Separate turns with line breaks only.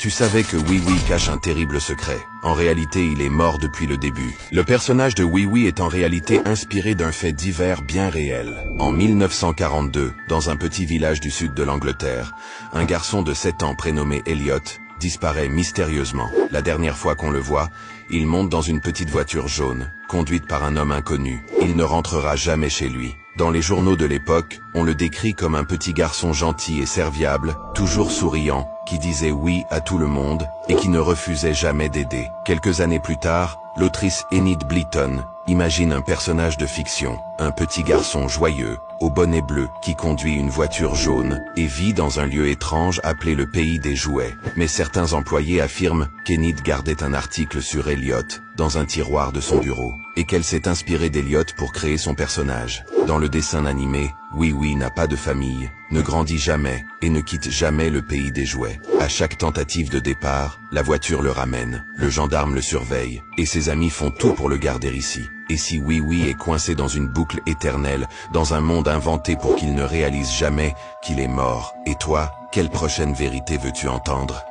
Tu savais que Oui Oui cache un terrible secret. En réalité, il est mort depuis le début. Le personnage de Oui Oui est en réalité inspiré d'un fait divers bien réel. En 1942, dans un petit village du sud de l'Angleterre, un garçon de 7 ans prénommé Elliot disparaît mystérieusement. La dernière fois qu'on le voit, il monte dans une petite voiture jaune, conduite par un homme inconnu. Il ne rentrera jamais chez lui. Dans les journaux de l'époque, on le décrit comme un petit garçon gentil et serviable, toujours souriant, qui disait oui à tout le monde et qui ne refusait jamais d'aider. Quelques années plus tard, l'autrice Enid Blyton imagine un personnage de fiction, un petit garçon joyeux, au bonnet bleu, qui conduit une voiture jaune et vit dans un lieu étrange appelé le pays des jouets. Mais certains employés affirment qu'Enid gardait un article sur Elliot dans un tiroir de son bureau et qu'elle s'est inspirée d'Elliot pour créer son personnage. Dans le dessin animé, Oui Oui n'a pas de famille, ne grandit jamais et ne quitte jamais le pays des jouets. À chaque tentative de départ, la voiture le ramène, le gendarme le surveille et ses amis font tout pour le garder ici. Et si Oui Oui est coincé dans une boucle éternelle, dans un monde inventé pour qu'il ne réalise jamais qu'il est mort, et toi, quelle prochaine vérité veux-tu entendre ?